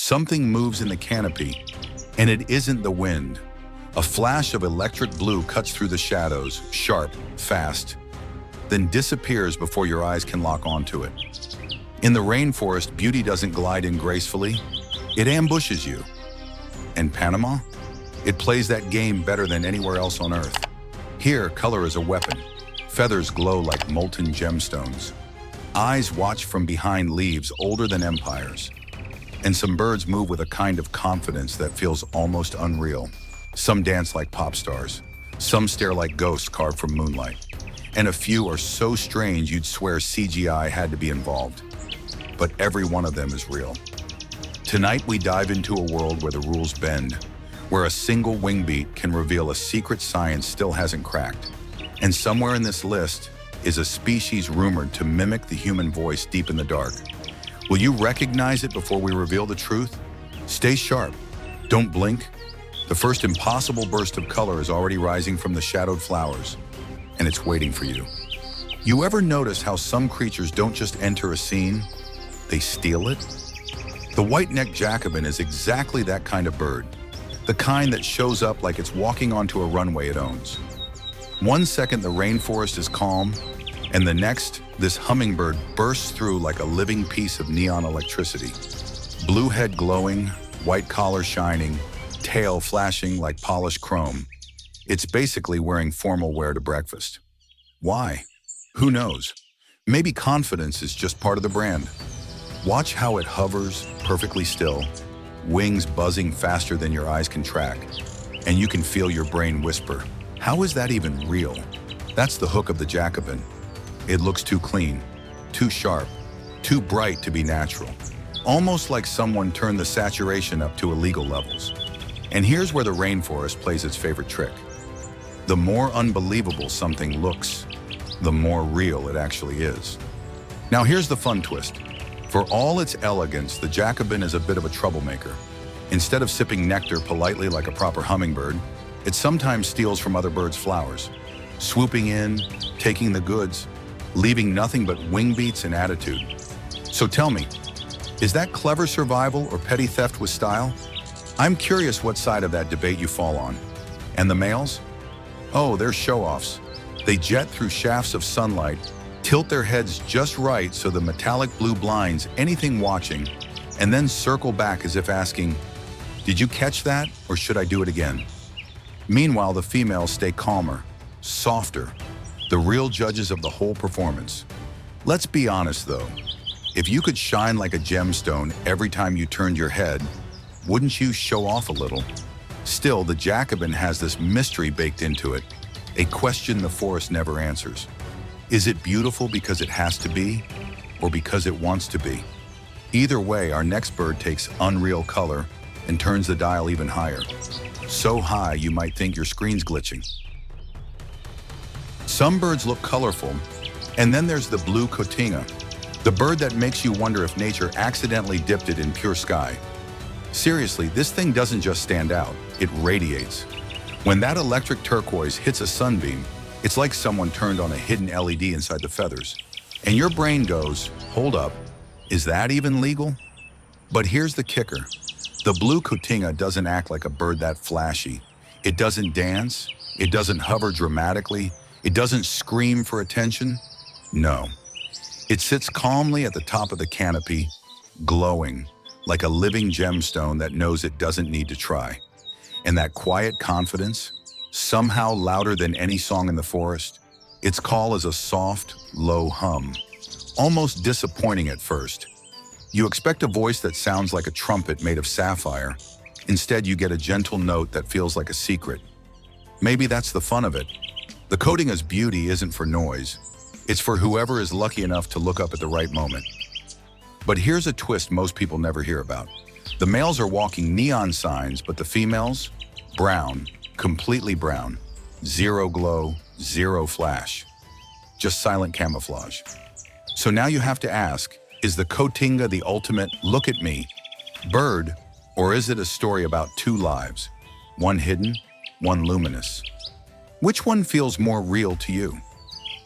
Something moves in the canopy, and it isn't the wind. A flash of electric blue cuts through the shadows, sharp, fast, then disappears before your eyes can lock onto it. In the rainforest, beauty doesn't glide in gracefully, it ambushes you. And Panama? It plays that game better than anywhere else on Earth. Here, color is a weapon. Feathers glow like molten gemstones. Eyes watch from behind leaves older than empires. And some birds move with a kind of confidence that feels almost unreal. Some dance like pop stars. Some stare like ghosts carved from moonlight. And a few are so strange you'd swear CGI had to be involved. But every one of them is real. Tonight we dive into a world where the rules bend, where a single wing beat can reveal a secret science still hasn't cracked. And somewhere in this list is a species rumored to mimic the human voice deep in the dark. Will you recognize it before we reveal the truth? Stay sharp. Don't blink. The first impossible burst of color is already rising from the shadowed flowers, and it's waiting for you. You ever notice how some creatures don't just enter a scene, they steal it? The white-necked Jacobin is exactly that kind of bird, the kind that shows up like it's walking onto a runway it owns. One second the rainforest is calm, and the next, this hummingbird bursts through like a living piece of neon electricity. Blue head glowing, white collar shining, tail flashing like polished chrome. It's basically wearing formal wear to breakfast. Why? Who knows? Maybe confidence is just part of the brand. Watch how it hovers, perfectly still, wings buzzing faster than your eyes can track, and you can feel your brain whisper, how is that even real? That's the hook of the Jacobin. It looks too clean, too sharp, too bright to be natural. Almost like someone turned the saturation up to illegal levels. And here's where the rainforest plays its favorite trick. The more unbelievable something looks, the more real it actually is. Now here's the fun twist. For all its elegance, the Jacobin is a bit of a troublemaker. Instead of sipping nectar politely like a proper hummingbird, it sometimes steals from other birds' flowers, swooping in, taking the goods, leaving nothing but wing beats and attitude. So tell me, is that clever survival or petty theft with style? I'm curious what side of that debate you fall on. And the males? Oh, they're show-offs. They jet through shafts of sunlight, tilt their heads just right so the metallic blue blinds anything watching, and then circle back as if asking, did you catch that, or should I do it again? Meanwhile, the females stay calmer, softer, the real judges of the whole performance. Let's be honest though, if you could shine like a gemstone every time you turned your head, wouldn't you show off a little? Still, the Jacobin has this mystery baked into it, a question the forest never answers. Is it beautiful because it has to be, or because it wants to be? Either way, our next bird takes unreal color and turns the dial even higher. So high you might think your screen's glitching. Some birds look colorful, and then there's the blue cotinga, the bird that makes you wonder if nature accidentally dipped it in pure sky. Seriously, this thing doesn't just stand out, it radiates. When that electric turquoise hits a sunbeam, it's like someone turned on a hidden LED inside the feathers. And your brain goes, hold up, is that even legal? But here's the kicker. The blue cotinga doesn't act like a bird that flashy. It doesn't dance, it doesn't hover dramatically, it doesn't scream for attention. No. It sits calmly at the top of the canopy, glowing, like a living gemstone that knows it doesn't need to try. And that quiet confidence, somehow louder than any song in the forest, its call is a soft, low hum, almost disappointing at first. You expect a voice that sounds like a trumpet made of sapphire. Instead, you get a gentle note that feels like a secret. Maybe that's the fun of it. The cotinga's beauty isn't for noise. It's for whoever is lucky enough to look up at the right moment. But here's a twist most people never hear about. The males are walking neon signs, but the females? Brown, completely brown. Zero glow, zero flash. Just silent camouflage. So now you have to ask, is the cotinga the ultimate look at me bird, or is it a story about two lives? One hidden, one luminous. Which one feels more real to you?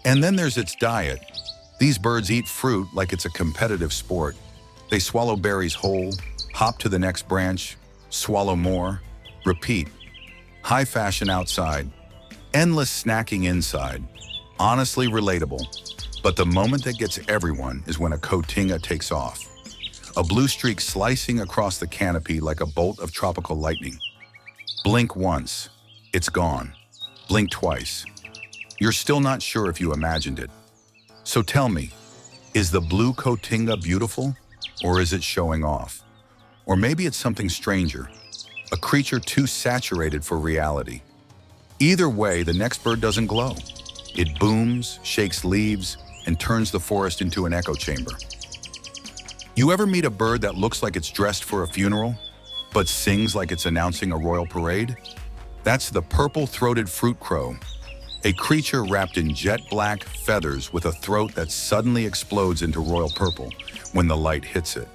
And then there's its diet. These birds eat fruit like it's a competitive sport. They swallow berries whole, Hop to the next branch, swallow more, repeat. High fashion outside, endless snacking inside. Honestly relatable. But the moment that gets everyone is when a cotinga takes off. A blue streak slicing across the canopy like a bolt of tropical lightning. Blink once, it's gone. Blink twice. You're still not sure if you imagined it. So tell me, is the blue cotinga beautiful, or is it showing off? Or maybe it's something stranger, a creature too saturated for reality. Either way, the next bird doesn't glow. It booms, shakes leaves, and turns the forest into an echo chamber. You ever meet a bird that looks like it's dressed for a funeral, but sings like it's announcing a royal parade? That's the purple-throated fruit crow, a creature wrapped in jet black feathers with a throat that suddenly explodes into royal purple when the light hits it.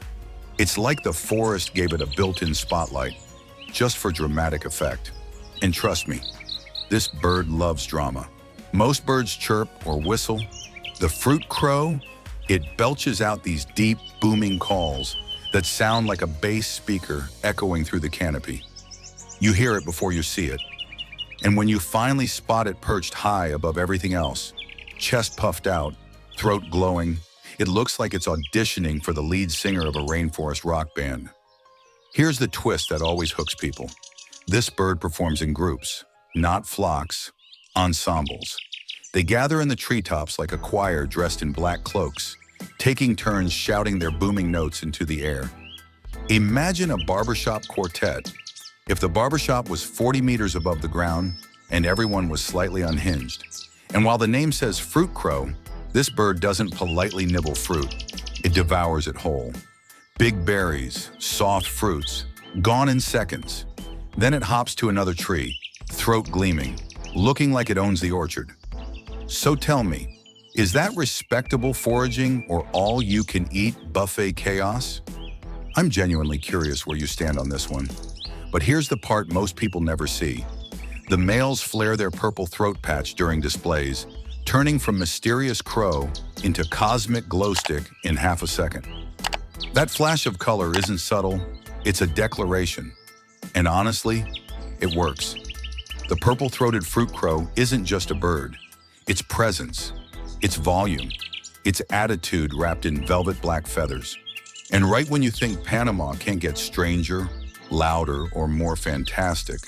It's like the forest gave it a built-in spotlight, just for dramatic effect. And trust me, this bird loves drama. Most birds chirp or whistle. The fruit crow, it belches out these deep, booming calls that sound like a bass speaker echoing through the canopy. You hear it before you see it. And when you finally spot it perched high above everything else, chest puffed out, throat glowing, it looks like it's auditioning for the lead singer of a rainforest rock band. Here's the twist that always hooks people. This bird performs in groups, not flocks, ensembles. They gather in the treetops like a choir dressed in black cloaks, taking turns shouting their booming notes into the air. Imagine a barbershop quartet. If the barbershop was 40 meters above the ground and everyone was slightly unhinged. And while the name says fruit crow, this bird doesn't politely nibble fruit. It devours it whole. Big berries, soft fruits, gone in seconds. Then it hops to another tree, throat gleaming, looking like it owns the orchard. So tell me, is that respectable foraging or all-you-can-eat buffet chaos? I'm genuinely curious where you stand on this one. But here's the part most people never see. The males flare their purple throat patch during displays, turning from mysterious crow into cosmic glow stick in half a second. That flash of color isn't subtle, it's a declaration. And honestly, it works. The purple-throated fruit crow isn't just a bird. It's presence, its volume, its attitude wrapped in velvet black feathers. And right when you think Panama can't get stranger, louder, or more fantastic,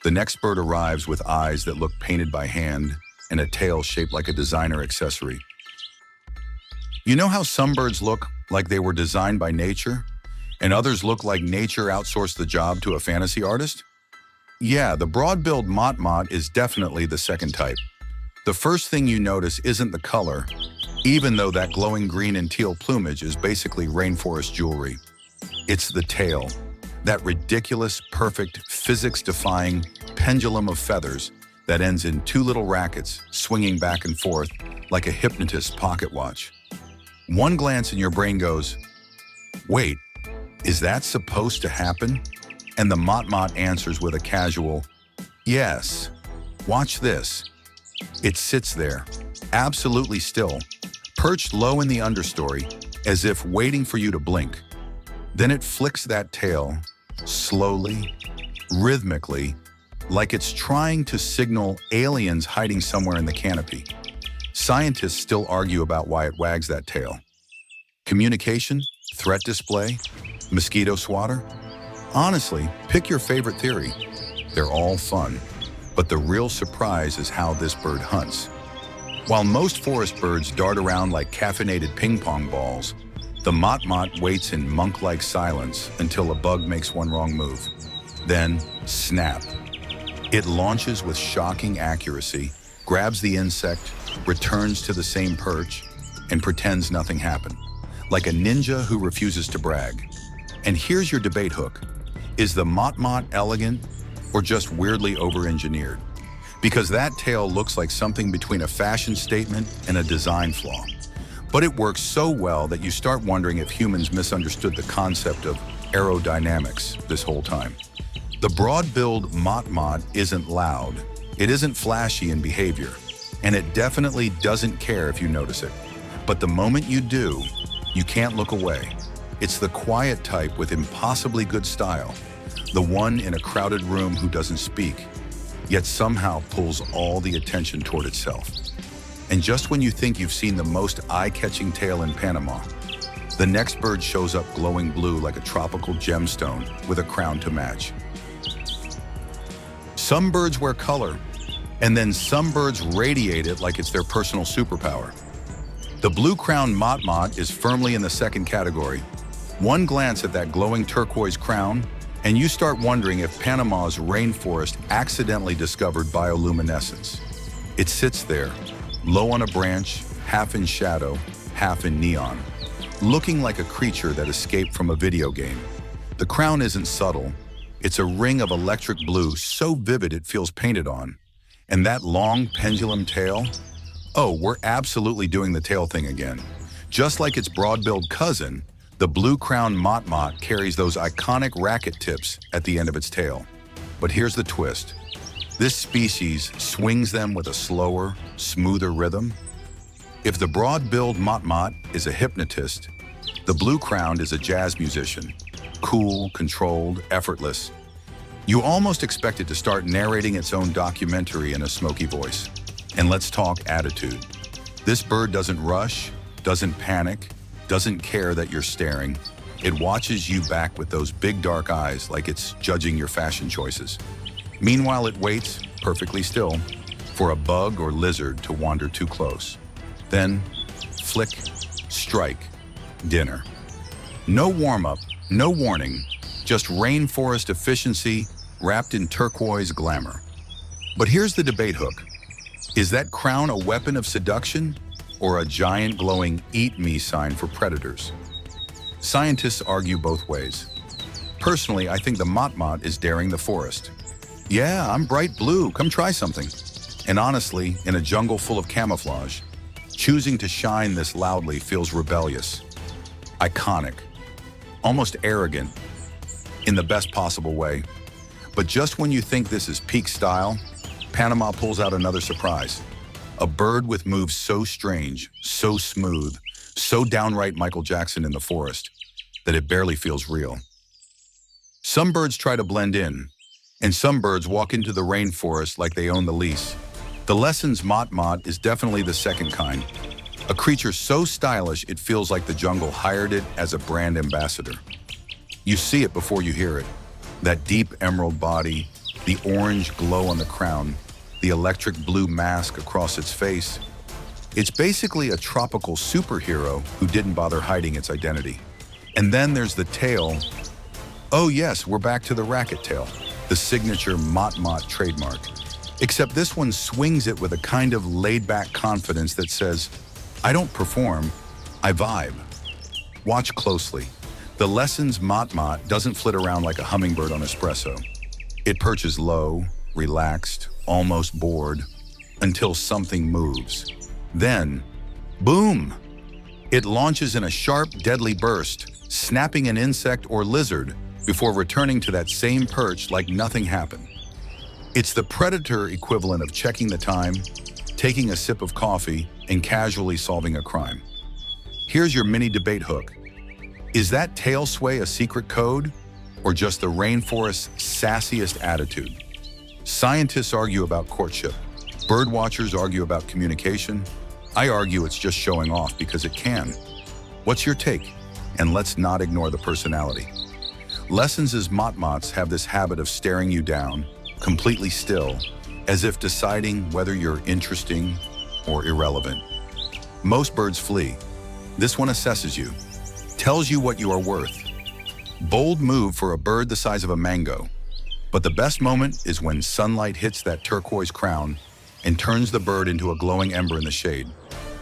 the next bird arrives with eyes that look painted by hand and a tail shaped like a designer accessory. You know how some birds look like they were designed by nature, and others look like nature outsourced the job to a fantasy artist? Yeah, the broad-billed motmot is definitely the second type. The first thing you notice isn't the color, even though that glowing green and teal plumage is basically rainforest jewelry. It's the tail, that ridiculous, perfect, physics-defying pendulum of feathers that ends in two little rackets swinging back and forth like a hypnotist's pocket watch. One glance and your brain goes, wait, is that supposed to happen? And the motmot answers with a casual, yes. Watch this. It sits there, absolutely still, perched low in the understory, as if waiting for you to blink. Then it flicks that tail, slowly, rhythmically, like it's trying to signal aliens hiding somewhere in the canopy. Scientists still argue about why it wags that tail. Communication? Threat display? Mosquito swatter? Honestly, pick your favorite theory. They're all fun. But the real surprise is how this bird hunts. While most forest birds dart around like caffeinated ping pong balls, the motmot waits in monk-like silence until a bug makes one wrong move. Then, snap. It launches with shocking accuracy, grabs the insect, returns to the same perch, and pretends nothing happened, like a ninja who refuses to brag. And here's your debate hook. Is the motmot elegant or just weirdly over-engineered? Because that tail looks like something between a fashion statement and a design flaw. But it works so well that you start wondering if humans misunderstood the concept of aerodynamics this whole time. The broad-billed motmot isn't loud, it isn't flashy in behavior, and it definitely doesn't care if you notice it. But the moment you do, you can't look away. It's the quiet type with impossibly good style, the one in a crowded room who doesn't speak, yet somehow pulls all the attention toward itself. And just when you think you've seen the most eye-catching tail in Panama, the next bird shows up glowing blue like a tropical gemstone with a crown to match. Some birds wear color, and then some birds radiate it like it's their personal superpower. The blue-crowned motmot is firmly in the second category. One glance at that glowing turquoise crown, and you start wondering if Panama's rainforest accidentally discovered bioluminescence. It sits there, low on a branch, half in shadow, half in neon, looking like a creature that escaped from a video game. The crown isn't subtle. It's a ring of electric blue so vivid it feels painted on. And that long pendulum tail? Oh, we're absolutely doing the tail thing again. Just like its broad-billed cousin, the blue-crowned motmot carries those iconic racket tips at the end of its tail. But here's the twist. This species swings them with a slower, smoother rhythm. If the broad-billed motmot is a hypnotist, the blue-crowned is a jazz musician. Cool, controlled, effortless. You almost expect it to start narrating its own documentary in a smoky voice. And let's talk attitude. This bird doesn't rush, doesn't panic, doesn't care that you're staring. It watches you back with those big dark eyes like it's judging your fashion choices. Meanwhile, it waits, perfectly still, for a bug or lizard to wander too close. Then, flick, strike, dinner. No warm-up, no warning, just rainforest efficiency wrapped in turquoise glamour. But here's the debate hook. Is that crown a weapon of seduction or a giant glowing eat me sign for predators? Scientists argue both ways. Personally, I think the motmot is daring the forest. Yeah, I'm bright blue, come try something. And honestly, in a jungle full of camouflage, choosing to shine this loudly feels rebellious, iconic, almost arrogant, in the best possible way. But just when you think this is peak style, Panama pulls out another surprise. A bird with moves so strange, so smooth, so downright Michael Jackson in the forest, that it barely feels real. Some birds try to blend in, and some birds walk into the rainforest like they own the lease. The lessons motmot is definitely the second kind. A creature so stylish it feels like the jungle hired it as a brand ambassador. You see it before you hear it. That deep emerald body, the orange glow on the crown, the electric blue mask across its face. It's basically a tropical superhero who didn't bother hiding its identity. And then there's the tail. Oh yes, we're back to the racket tail, the signature motmot trademark. Except this one swings it with a kind of laid-back confidence that says, I don't perform, I vibe. Watch closely. The lessons motmot doesn't flit around like a hummingbird on espresso. It perches low, relaxed, almost bored, until something moves. Then, boom! It launches in a sharp, deadly burst, snapping an insect or lizard before returning to that same perch like nothing happened. It's the predator equivalent of checking the time, taking a sip of coffee, and casually solving a crime. Here's your mini debate hook. Is that tail sway a secret code, or just the rainforest's sassiest attitude? Scientists argue about courtship. Birdwatchers argue about communication. I argue it's just showing off because it can. What's your take? And let's not ignore the personality. Lessons as motmots have this habit of staring you down, completely still, as if deciding whether you're interesting or irrelevant. Most birds flee. This one assesses you, tells you what you are worth. Bold move for a bird the size of a mango. But the best moment is when sunlight hits that turquoise crown and turns the bird into a glowing ember in the shade.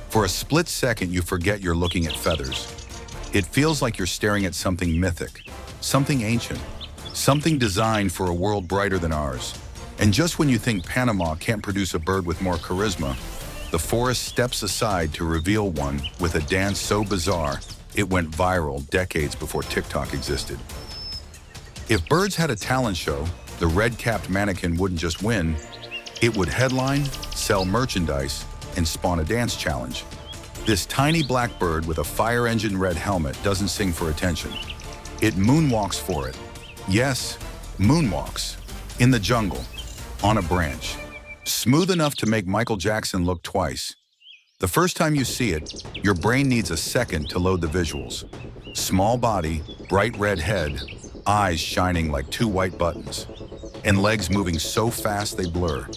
For a split second, you forget you're looking at feathers. It feels like you're staring at something mythic, something ancient, something designed for a world brighter than ours. And just when you think Panama can't produce a bird with more charisma, the forest steps aside to reveal one with a dance so bizarre, it went viral decades before TikTok existed. If birds had a talent show, the red-capped mannequin wouldn't just win, it would headline, sell merchandise, and spawn a dance challenge. This tiny black bird with a fire engine red helmet doesn't sing for attention. It moonwalks for it. Yes, moonwalks. In the jungle, on a branch. Smooth enough to make Michael Jackson look twice. The first time you see it, your brain needs a second to load the visuals. Small body, bright red head, eyes shining like two white buttons, and legs moving so fast they blur.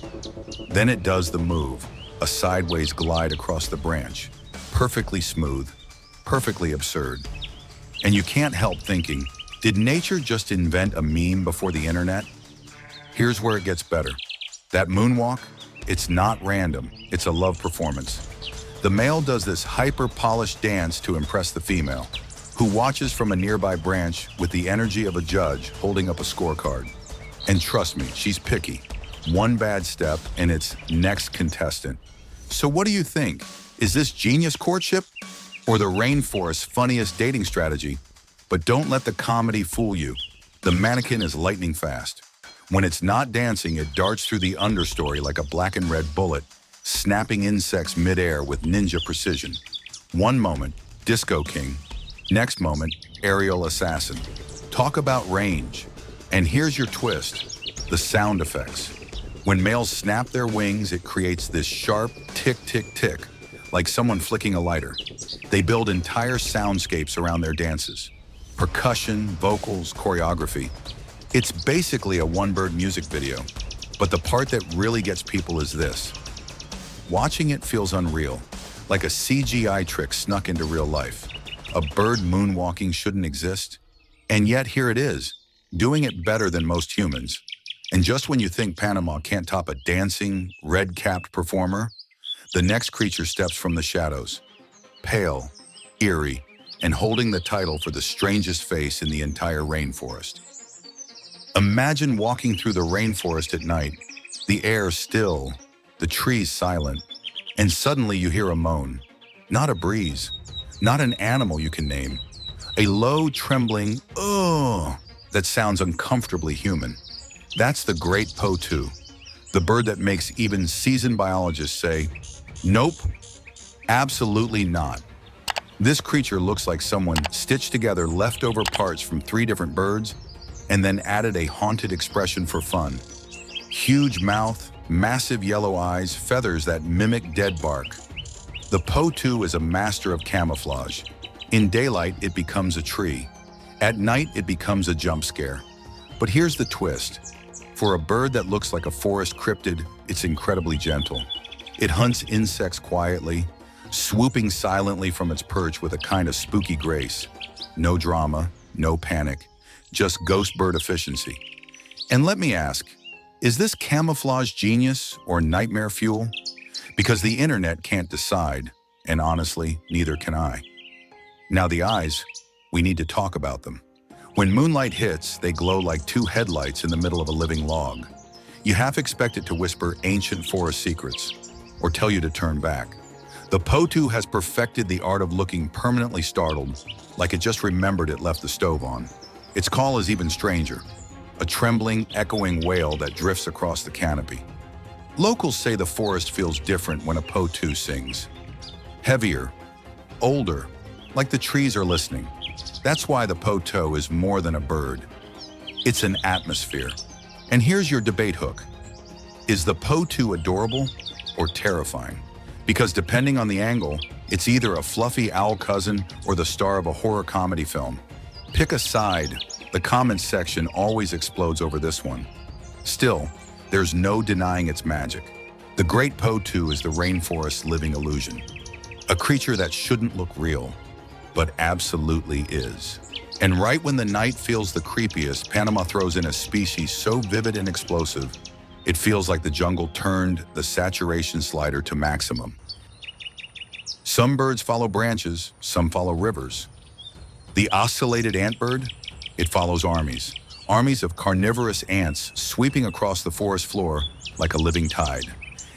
Then it does the move, a sideways glide across the branch. Perfectly smooth, perfectly absurd. And you can't help thinking, did nature just invent a meme before the internet? Here's where it gets better. That moonwalk, it's not random, it's a love performance. The male does this hyper-polished dance to impress the female, who watches from a nearby branch with the energy of a judge holding up a scorecard. And trust me, she's picky. One bad step and it's next contestant. So what do you think? Is this genius courtship or the rainforest's funniest dating strategy? But don't let the comedy fool you. The mannequin is lightning fast. When it's not dancing, it darts through the understory like a black and red bullet, snapping insects midair with ninja precision. One moment, disco king. Next moment, aerial assassin. Talk about range. And here's your twist, the sound effects. When males snap their wings, it creates this sharp tick, tick, tick, like someone flicking a lighter. They build entire soundscapes around their dances. Percussion, vocals, choreography. It's basically a one-bird music video. But the part that really gets people is this. Watching it feels unreal, like a CGI trick snuck into real life. A bird moonwalking shouldn't exist. And yet here it is, doing it better than most humans. And just when you think Panama can't top a dancing, red-capped performer, the next creature steps from the shadows. Pale, eerie, and holding the title for the strangest face in the entire rainforest. Imagine walking through the rainforest at night, the air still, the trees silent, and suddenly you hear a moan. Not a breeze, not an animal you can name. A low, trembling, "oh," that sounds uncomfortably human. That's the great potu, the bird that makes even seasoned biologists say, nope, absolutely not. This creature looks like someone stitched together leftover parts from 3 different birds and then added a haunted expression for fun. Huge mouth, massive yellow eyes, feathers that mimic dead bark. The potu is a master of camouflage. In daylight, it becomes a tree. At night, it becomes a jump scare. But here's the twist. For a bird that looks like a forest cryptid, it's incredibly gentle. It hunts insects quietly, swooping silently from its perch with a kind of spooky grace. No drama, no panic, just ghost bird efficiency. And let me ask, is this camouflage genius or nightmare fuel? Because the internet can't decide, and honestly, neither can I. Now the eyes, we need to talk about them. When moonlight hits, they glow like 2 headlights in the middle of a living log. You half expect it to whisper ancient forest secrets, or tell you to turn back. The potu has perfected the art of looking permanently startled, like it just remembered it left the stove on. Its call is even stranger, a trembling, echoing wail that drifts across the canopy. Locals say the forest feels different when a potu sings. Heavier, older, like the trees are listening. That's why the potu is more than a bird. It's an atmosphere. And here's your debate hook. Is the potu adorable or terrifying? Because depending on the angle, it's either a fluffy owl cousin or the star of a horror comedy film. Pick a side. The comments section always explodes over this one. Still, there's no denying its magic. The great potu is the rainforest's living illusion. A creature that shouldn't look real, but absolutely is. And right when the night feels the creepiest, Panama throws in a species so vivid and explosive, it feels like the jungle turned the saturation slider to maximum. Some birds follow branches, some follow rivers. The ocellated antbird, it follows armies. Armies of carnivorous ants sweeping across the forest floor like a living tide.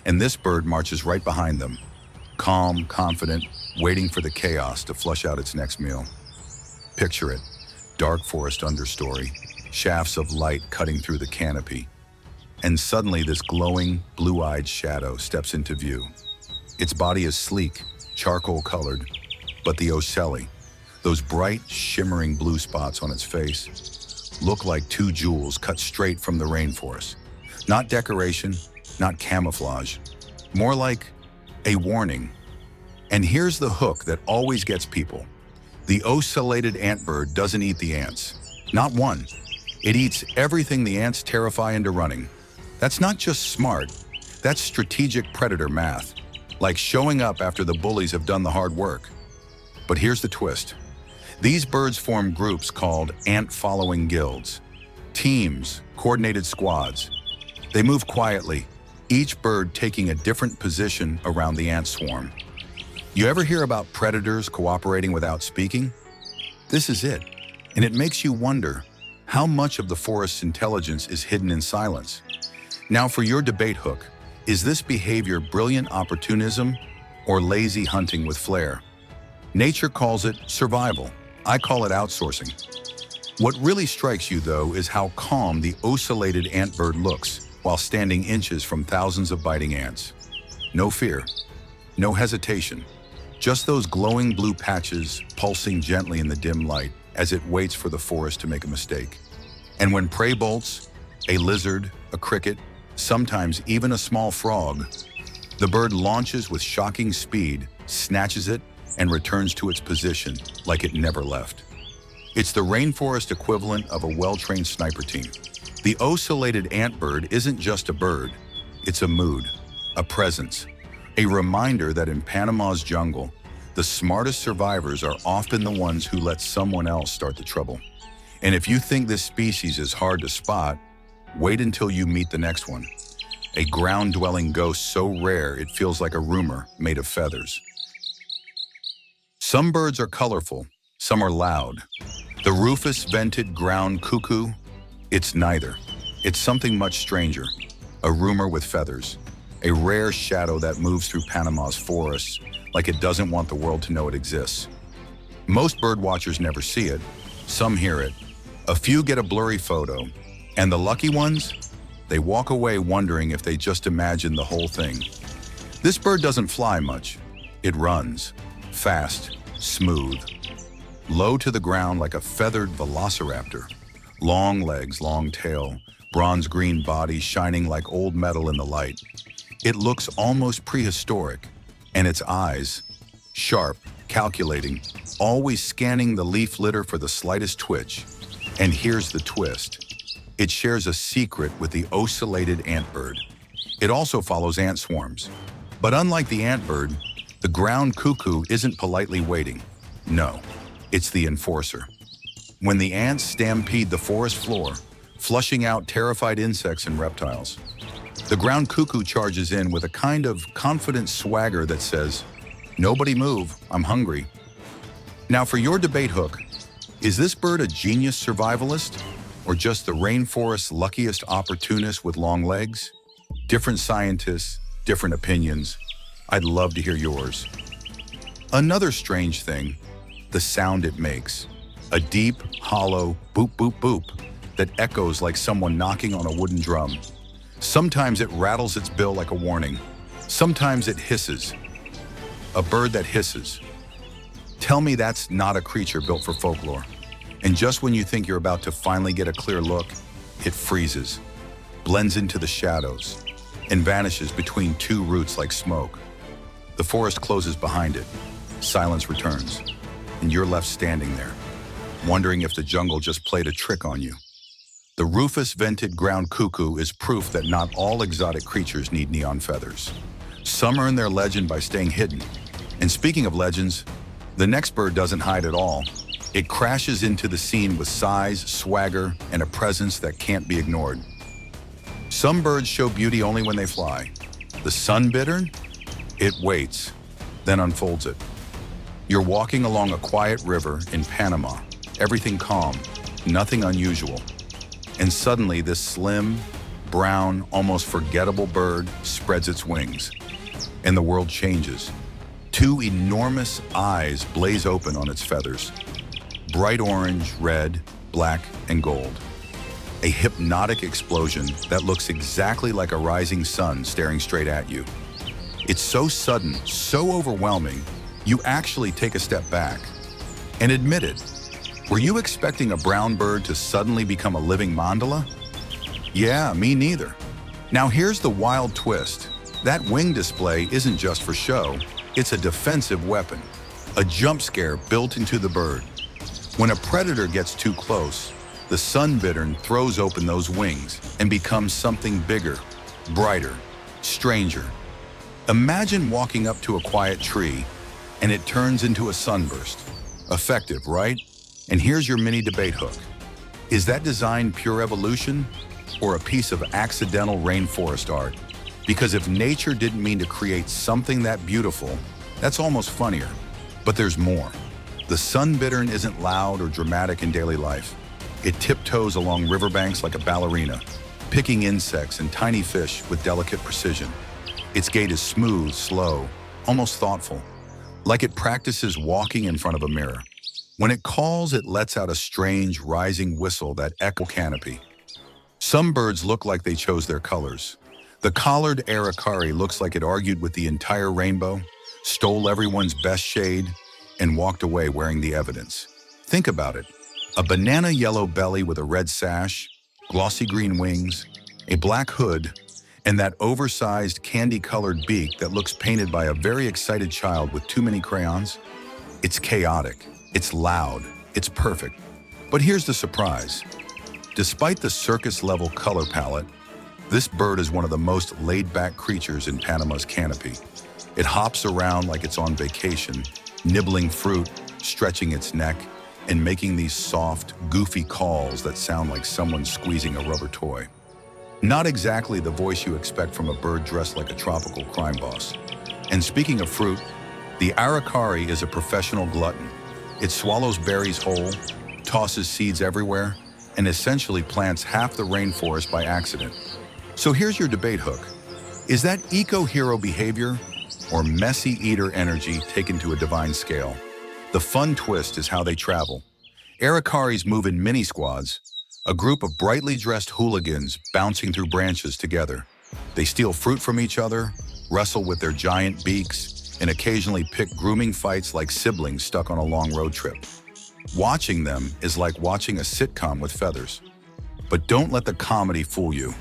And this bird marches right behind them, calm, confident, waiting for the chaos to flush out its next meal. Picture it, dark forest understory, shafts of light cutting through the canopy. And suddenly this glowing, blue-eyed shadow steps into view. Its body is sleek, charcoal-colored, but the ocelli, those bright, shimmering blue spots on its face, look like two jewels cut straight from the rainforest. Not decoration, not camouflage, more like a warning. And here's the hook that always gets people. The ocellated antbird doesn't eat the ants. Not one. It eats everything the ants terrify into running. That's not just smart, that's strategic predator math, like showing up after the bullies have done the hard work. But here's the twist. These birds form groups called ant-following guilds. Teams, coordinated squads. They move quietly, each bird taking a different position around the ant swarm. You ever hear about predators cooperating without speaking? This is it, and it makes you wonder how much of the forest's intelligence is hidden in silence. Now for your debate hook, is this behavior brilliant opportunism or lazy hunting with flair? Nature calls it survival. I call it outsourcing. What really strikes you, though, is how calm the ocellated antbird looks while standing inches from thousands of biting ants. No fear, no hesitation, just those glowing blue patches pulsing gently in the dim light as it waits for the forest to make a mistake. And when prey bolts, a lizard, a cricket, sometimes even a small frog, the bird launches with shocking speed, snatches it, and returns to its position like it never left. It's the rainforest equivalent of a well-trained sniper team. The ocellated antbird isn't just a bird, it's a mood, a presence, a reminder that in Panama's jungle, the smartest survivors are often the ones who let someone else start the trouble. And if you think this species is hard to spot, wait until you meet the next one. A ground-dwelling ghost so rare it feels like a rumor made of feathers. Some birds are colorful, some are loud. The rufous-vented ground cuckoo, it's neither. It's something much stranger, a rumor with feathers, a rare shadow that moves through Panama's forests like it doesn't want the world to know it exists. Most birdwatchers never see it, some hear it. A few get a blurry photo, and the lucky ones, they walk away wondering if they just imagined the whole thing. This bird doesn't fly much. It runs, fast, smooth, low to the ground like a feathered velociraptor. Long legs, long tail, bronze-green body shining like old metal in the light. It looks almost prehistoric, and its eyes, sharp, calculating, always scanning the leaf litter for the slightest twitch. And here's the twist. It shares a secret with the ocellated antbird. It also follows ant swarms. But unlike the antbird, the ground cuckoo isn't politely waiting. No, it's the enforcer. When the ants stampede the forest floor, flushing out terrified insects and reptiles, the ground cuckoo charges in with a kind of confident swagger that says, "Nobody move, I'm hungry." Now for your debate hook, is this bird a genius survivalist or just the rainforest's luckiest opportunist with long legs? Different scientists, different opinions. I'd love to hear yours. Another strange thing, the sound it makes. A deep, hollow boop, boop, boop that echoes like someone knocking on a wooden drum. Sometimes it rattles its bill like a warning. Sometimes it hisses. A bird that hisses. Tell me that's not a creature built for folklore. And just when you think you're about to finally get a clear look, it freezes, blends into the shadows, and vanishes between two roots like smoke. The forest closes behind it. Silence returns, and you're left standing there, wondering if the jungle just played a trick on you. The rufous-vented ground cuckoo is proof that not all exotic creatures need neon feathers. Some earn their legend by staying hidden. And speaking of legends, the next bird doesn't hide at all. It crashes into the scene with size, swagger, and a presence that can't be ignored. Some birds show beauty only when they fly. The sunbittern? It waits, then unfolds it. You're walking along a quiet river in Panama, everything calm, nothing unusual. And suddenly this slim, brown, almost forgettable bird spreads its wings, and the world changes. Two enormous eyes blaze open on its feathers. Bright orange, red, black, and gold. A hypnotic explosion that looks exactly like a rising sun staring straight at you. It's so sudden, so overwhelming, You actually take a step back and admit it. Were you expecting a brown bird to suddenly become a living mandala? Yeah, me neither. Now here's the wild twist. That wing display isn't just for show, it's a defensive weapon, a jump scare built into the bird. When a predator gets too close, the sunbittern throws open those wings and becomes something bigger, brighter, stranger. Imagine walking up to a quiet tree and it turns into a sunburst. Effective, right? And here's your mini debate hook. Is that design pure evolution or a piece of accidental rainforest art? Because if nature didn't mean to create something that beautiful, that's almost funnier. But there's more. The sunbittern isn't loud or dramatic in daily life. It tiptoes along riverbanks like a ballerina, picking insects and tiny fish with delicate precision. Its gait is smooth, slow, almost thoughtful, like it practices walking in front of a mirror. When it calls, it lets out a strange, rising whistle that echoes the canopy. Some birds look like they chose their colors. The collared aracari looks like it argued with the entire rainbow, stole everyone's best shade, and walked away wearing the evidence. Think about it. A banana yellow belly with a red sash, glossy green wings, a black hood, and that oversized candy-colored beak that looks painted by a very excited child with too many crayons. It's chaotic, it's loud, it's perfect. But here's the surprise. Despite the circus-level color palette, this bird is one of the most laid-back creatures in Panama's canopy. It hops around like it's on vacation, nibbling fruit, stretching its neck, and making these soft, goofy calls that sound like someone squeezing a rubber toy. Not exactly the voice you expect from a bird dressed like a tropical crime boss. And speaking of fruit, the aracari is a professional glutton. It swallows berries whole, tosses seeds everywhere, and essentially plants half the rainforest by accident. So here's your debate hook. Is that eco-hero behavior or messy eater energy taken to a divine scale? The fun twist is how they travel. Aracaris move in mini squads, a group of brightly dressed hooligans bouncing through branches together. They steal fruit from each other, wrestle with their giant beaks, and occasionally pick grooming fights like siblings stuck on a long road trip. Watching them is like watching a sitcom with feathers. But don't let the comedy fool you.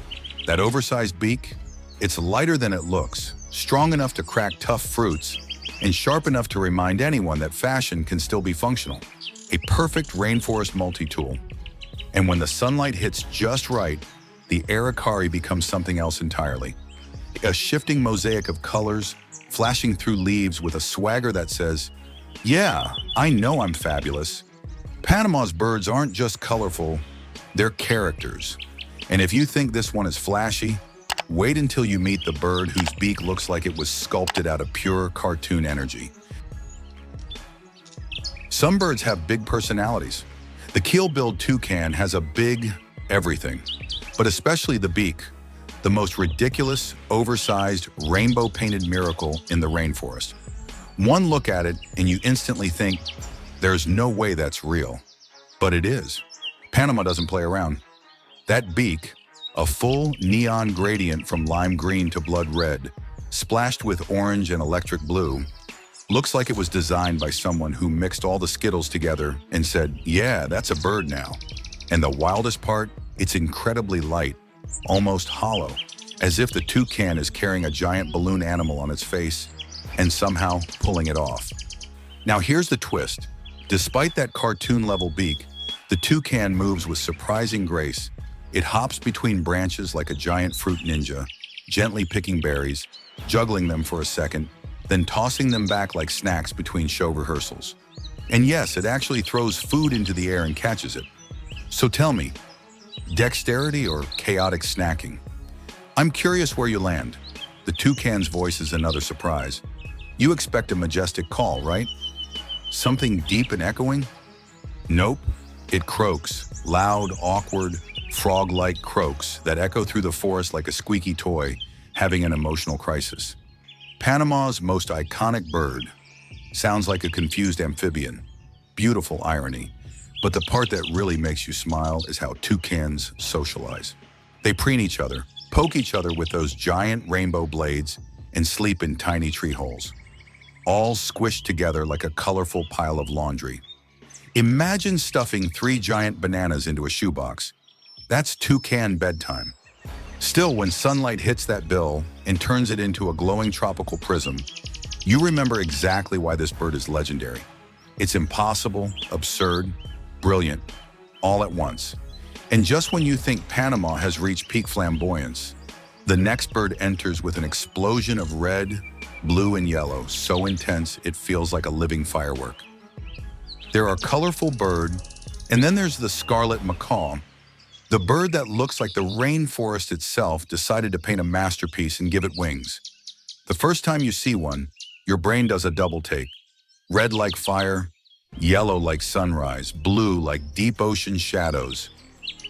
That oversized beak, it's lighter than it looks, strong enough to crack tough fruits, and sharp enough to remind anyone that fashion can still be functional. A perfect rainforest multi-tool. And when the sunlight hits just right, the aracari becomes something else entirely. A shifting mosaic of colors, flashing through leaves with a swagger that says, "Yeah, I know I'm fabulous." Panama's birds aren't just colorful, they're characters. And if you think this one is flashy, wait until you meet the bird whose beak looks like it was sculpted out of pure cartoon energy. Some birds have big personalities. The keel-billed toucan has a big everything, but especially the beak, the most ridiculous, oversized, rainbow-painted miracle in the rainforest. One look at it and you instantly think, there's no way that's real. But it is. Panama doesn't play around. That beak, a full neon gradient from lime green to blood red, splashed with orange and electric blue, looks like it was designed by someone who mixed all the Skittles together and said, yeah, that's a bird now. And the wildest part, it's incredibly light, almost hollow, as if the toucan is carrying a giant balloon animal on its face and somehow pulling it off. Now here's the twist. Despite that cartoon-level beak, the toucan moves with surprising grace. It hops between branches like a giant fruit ninja, gently picking berries, juggling them for a second, then tossing them back like snacks between show rehearsals. And yes, it actually throws food into the air and catches it. So tell me, dexterity or chaotic snacking? I'm curious where you land. The toucan's voice is another surprise. You expect a majestic call, right? Something deep and echoing? Nope. It croaks, loud, awkward, frog-like croaks that echo through the forest like a squeaky toy, having an emotional crisis. Panama's most iconic bird sounds like a confused amphibian. Beautiful irony. But the part that really makes you smile is how toucans socialize. They preen each other, poke each other with those giant rainbow blades, and sleep in tiny tree holes. all squished together like a colorful pile of laundry. Imagine stuffing 3 giant bananas into a shoebox. That's toucan bedtime. Still, when sunlight hits that bill and turns it into a glowing tropical prism, you remember exactly why this bird is legendary. It's impossible, absurd, brilliant, all at once. And just when you think Panama has reached peak flamboyance, the next bird enters with an explosion of red, blue, and yellow, so intense it feels like a living firework. There are colorful birds, and then there's the scarlet macaw, the bird that looks like the rainforest itself decided to paint a masterpiece and give it wings. The first time you see one, your brain does a double take. Red like fire, yellow like sunrise, blue like deep ocean shadows.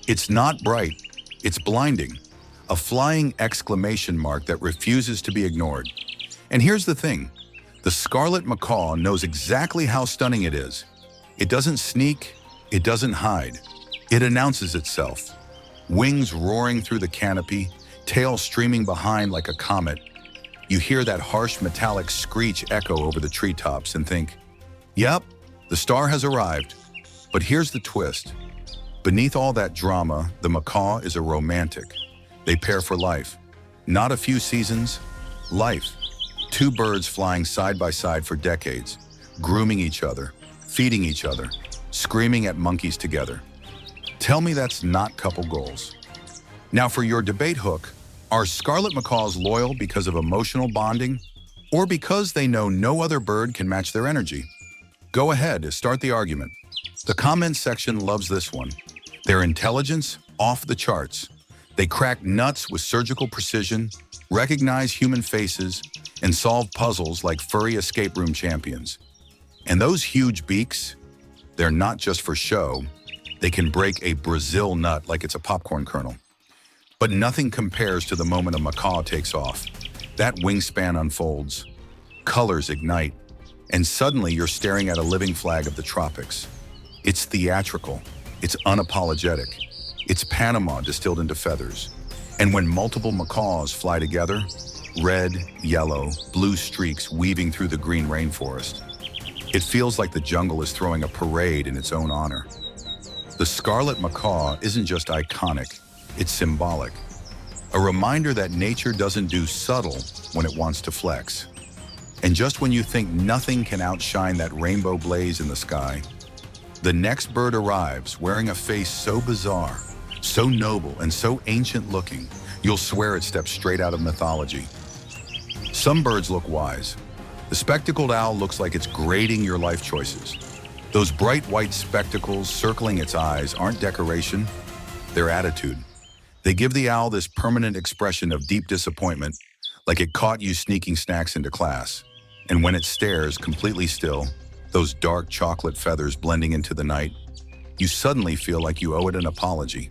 It's not bright, it's blinding. A flying exclamation mark that refuses to be ignored. And here's the thing, the scarlet macaw knows exactly how stunning it is. It doesn't sneak, it doesn't hide. It announces itself. Wings roaring through the canopy, tail streaming behind like a comet. You hear that harsh metallic screech echo over the treetops and think, yep, the star has arrived. But here's the twist. Beneath all that drama, the macaw is a romantic. They pair for life. Not a few seasons, life. 2 birds flying side by side for decades, grooming each other, feeding each other, screaming at monkeys together. Tell me that's not couple goals. Now for your debate hook, are scarlet macaws loyal because of emotional bonding or because they know no other bird can match their energy? Go ahead, start the argument. The comments section loves this one. Their intelligence, off the charts. They crack nuts with surgical precision, recognize human faces, and solve puzzles like furry escape room champions. And those huge beaks, they're not just for show. They can break a Brazil nut like it's a popcorn kernel. But nothing compares to the moment a macaw takes off. That wingspan unfolds, colors ignite, and suddenly you're staring at a living flag of the tropics. It's theatrical, it's unapologetic, it's Panama distilled into feathers. And when multiple macaws fly together, red, yellow, blue streaks weaving through the green rainforest, it feels like the jungle is throwing a parade in its own honor. The scarlet macaw isn't just iconic, it's symbolic. A reminder that nature doesn't do subtle when it wants to flex. And just when you think nothing can outshine that rainbow blaze in the sky, the next bird arrives wearing a face so bizarre, so noble, and so ancient looking, you'll swear it steps straight out of mythology. Some birds look wise. The spectacled owl looks like it's grading your life choices. Those bright white spectacles circling its eyes aren't decoration, they're attitude. They give the owl this permanent expression of deep disappointment, like it caught you sneaking snacks into class. And when it stares completely still, those dark chocolate feathers blending into the night, you suddenly feel like you owe it an apology.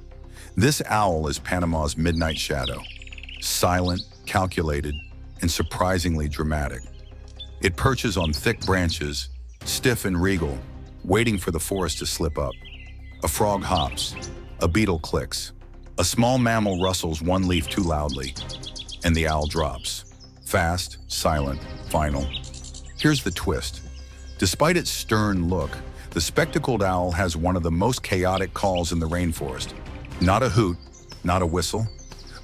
This owl is Panama's midnight shadow, silent, calculated, and surprisingly dramatic. It perches on thick branches, stiff and regal, waiting for the forest to slip up. A frog hops, a beetle clicks, a small mammal rustles one leaf too loudly, and the owl drops. Fast, silent, final. Here's the twist. Despite its stern look, the spectacled owl has one of the most chaotic calls in the rainforest. Not a hoot, not a whistle,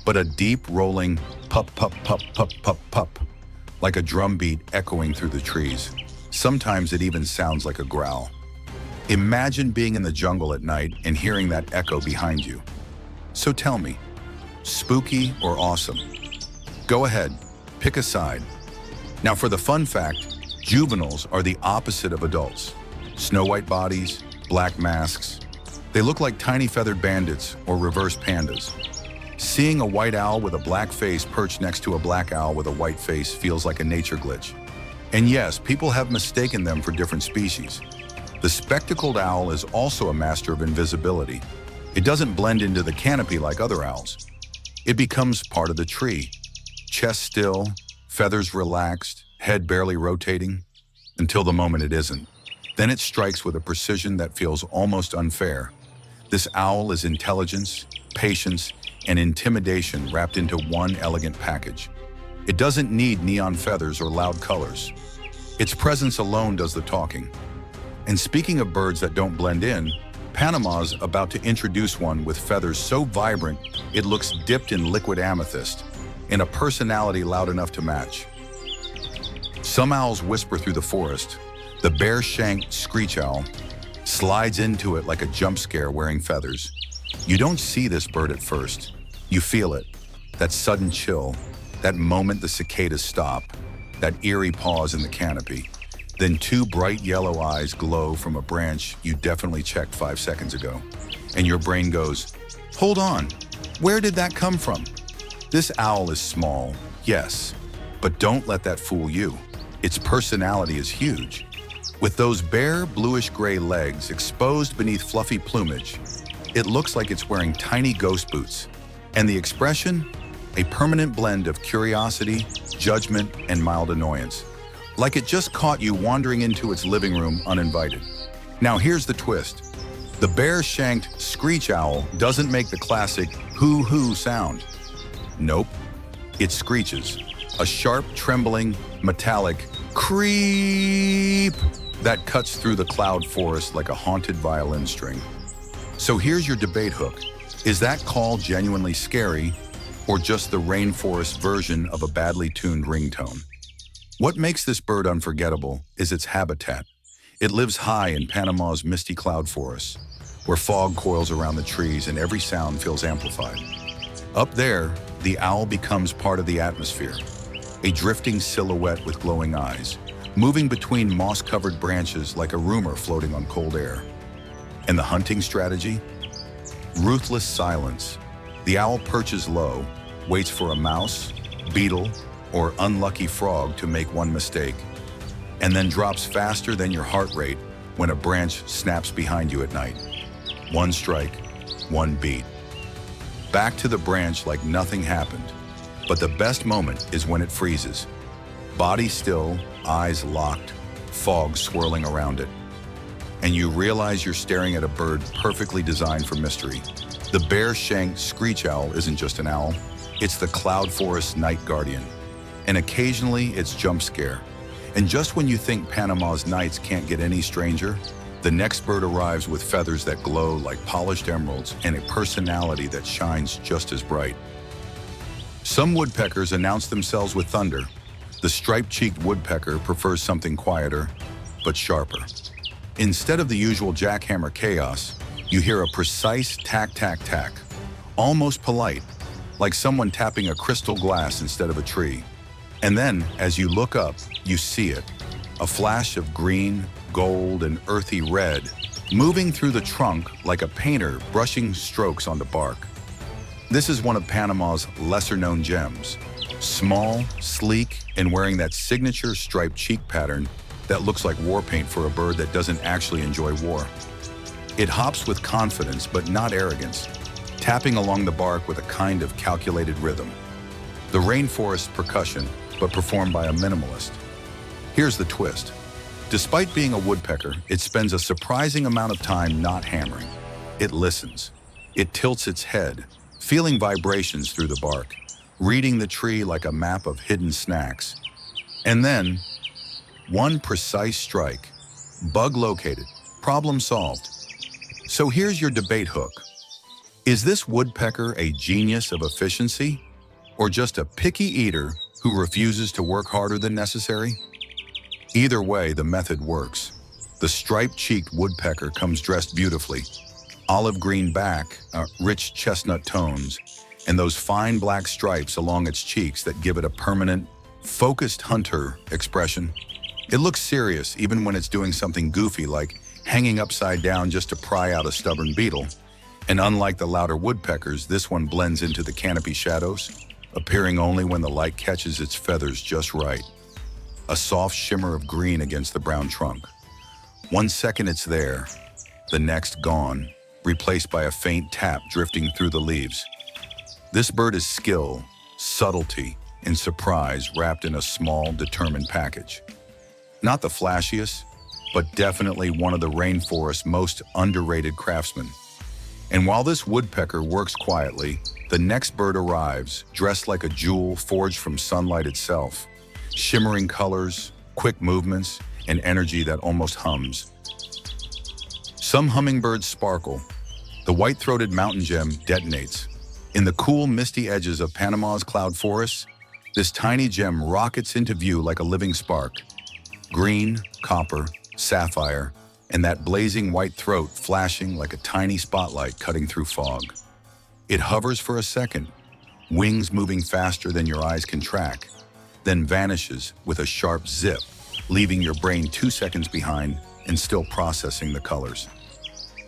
but a deep rolling pup, pup, pup, pup, pup, pup, like a drum beat echoing through the trees. Sometimes it even sounds like a growl. Imagine being in the jungle at night and hearing that echo behind you. So tell me, spooky or awesome? Go ahead, pick a side. Now for the fun fact, juveniles are the opposite of adults. Snow white bodies, black masks. They look like tiny feathered bandits or reverse pandas. Seeing a white owl with a black face perched next to a black owl with a white face feels like a nature glitch. And yes, people have mistaken them for different species. The spectacled owl is also a master of invisibility. It doesn't blend into the canopy like other owls. It becomes part of the tree. Chest still, feathers relaxed, head barely rotating, until the moment it isn't. Then it strikes with a precision that feels almost unfair. This owl is intelligence, patience, and intimidation wrapped into one elegant package. It doesn't need neon feathers or loud colors. Its presence alone does the talking. And speaking of birds that don't blend in, Panama's about to introduce one with feathers so vibrant it looks dipped in liquid amethyst, and a personality loud enough to match. Some owls whisper through the forest. The bare-shanked screech owl slides into it like a jump scare wearing feathers. You don't see this bird at first. You feel it, that sudden chill, that moment the cicadas stop, that eerie pause in the canopy. Then two bright yellow eyes glow from a branch you definitely checked 5 seconds ago. And your brain goes, hold on, where did that come from? This owl is small, yes, but don't let that fool you. Its personality is huge. With those bare bluish-gray legs exposed beneath fluffy plumage, it looks like it's wearing tiny ghost boots. And the expression? A permanent blend of curiosity, judgment, and mild annoyance. Like it just caught you wandering into its living room uninvited. Now here's the twist. The bare-shanked screech owl doesn't make the classic hoo-hoo sound. Nope, it screeches. A sharp, trembling, metallic creep that cuts through the cloud forest like a haunted violin string. So here's your debate hook. Is that call genuinely scary, or just the rainforest version of a badly tuned ringtone? What makes this bird unforgettable is its habitat. It lives high in Panama's misty cloud forests, where fog coils around the trees and every sound feels amplified. Up there, the owl becomes part of the atmosphere, a drifting silhouette with glowing eyes, moving between moss-covered branches like a rumor floating on cold air. And the hunting strategy? Ruthless silence. The owl perches low, waits for a mouse, beetle, or unlucky frog to make one mistake, and then drops faster than your heart rate when a branch snaps behind you at night. One strike, one beat. Back to the branch like nothing happened. But the best moment is when it freezes. Body still, eyes locked, fog swirling around it. And you realize you're staring at a bird perfectly designed for mystery. The bare-shanked screech owl isn't just an owl, it's the cloud forest night guardian. And occasionally it's jump scare. And just when you think Panama's nights can't get any stranger, the next bird arrives with feathers that glow like polished emeralds and a personality that shines just as bright. Some woodpeckers announce themselves with thunder. The striped-cheeked woodpecker prefers something quieter, but sharper. Instead of the usual jackhammer chaos, you hear a precise tack-tack-tack, almost polite, like someone tapping a crystal glass instead of a tree. And then, as you look up, you see it, a flash of green, gold, and earthy red, moving through the trunk like a painter brushing strokes onto bark. This is one of Panama's lesser-known gems, small, sleek, and wearing that signature striped cheek pattern that looks like war paint for a bird that doesn't actually enjoy war. It hops with confidence, but not arrogance, tapping along the bark with a kind of calculated rhythm. The rainforest percussion, but performed by a minimalist. Here's the twist. Despite being a woodpecker, it spends a surprising amount of time not hammering. It listens. It tilts its head, feeling vibrations through the bark, reading the tree like a map of hidden snacks. And then, one precise strike, bug located, problem solved. So here's your debate hook. Is this woodpecker a genius of efficiency, or just a picky eater who refuses to work harder than necessary? Either way, the method works. The striped-cheeked woodpecker comes dressed beautifully. Olive green back, rich chestnut tones, and those fine black stripes along its cheeks that give it a permanent, focused hunter expression. It looks serious even when it's doing something goofy like hanging upside down just to pry out a stubborn beetle. And unlike the louder woodpeckers, this one blends into the canopy shadows, appearing only when the light catches its feathers just right. A soft shimmer of green against the brown trunk. 1 second it's there, the next gone, replaced by a faint tap drifting through the leaves. This bird is skill, subtlety, and surprise wrapped in a small, determined package. Not the flashiest, but definitely one of the rainforest's most underrated craftsmen. And while this woodpecker works quietly, the next bird arrives, dressed like a jewel forged from sunlight itself. Shimmering colors, quick movements, and energy that almost hums. Some hummingbirds sparkle. The white-throated mountain gem detonates. In the cool, misty edges of Panama's cloud forests, this tiny gem rockets into view like a living spark. Green, copper, sapphire, and that blazing white throat flashing like a tiny spotlight cutting through fog. It hovers for a second, wings moving faster than your eyes can track, then vanishes with a sharp zip, leaving your brain 2 seconds behind and still processing the colors.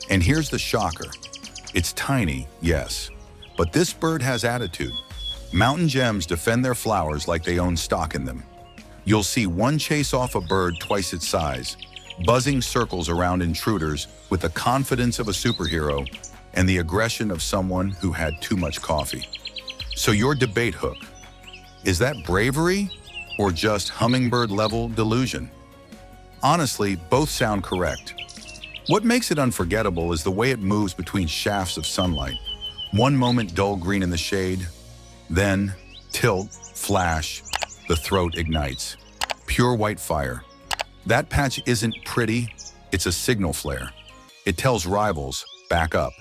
And here's the shocker. It's tiny, yes, but this bird has attitude. Mountain gems defend their flowers like they own stock in them. You'll see one chase off a bird twice its size, buzzing circles around intruders with the confidence of a superhero and the aggression of someone who had too much coffee. So your debate hook, is that bravery or just hummingbird-level delusion? Honestly, both sound correct. What makes it unforgettable is the way it moves between shafts of sunlight. One moment dull green in the shade, then tilt, flash, the throat ignites. Pure white fire. That patch isn't pretty, it's a signal flare. It tells rivals, back up.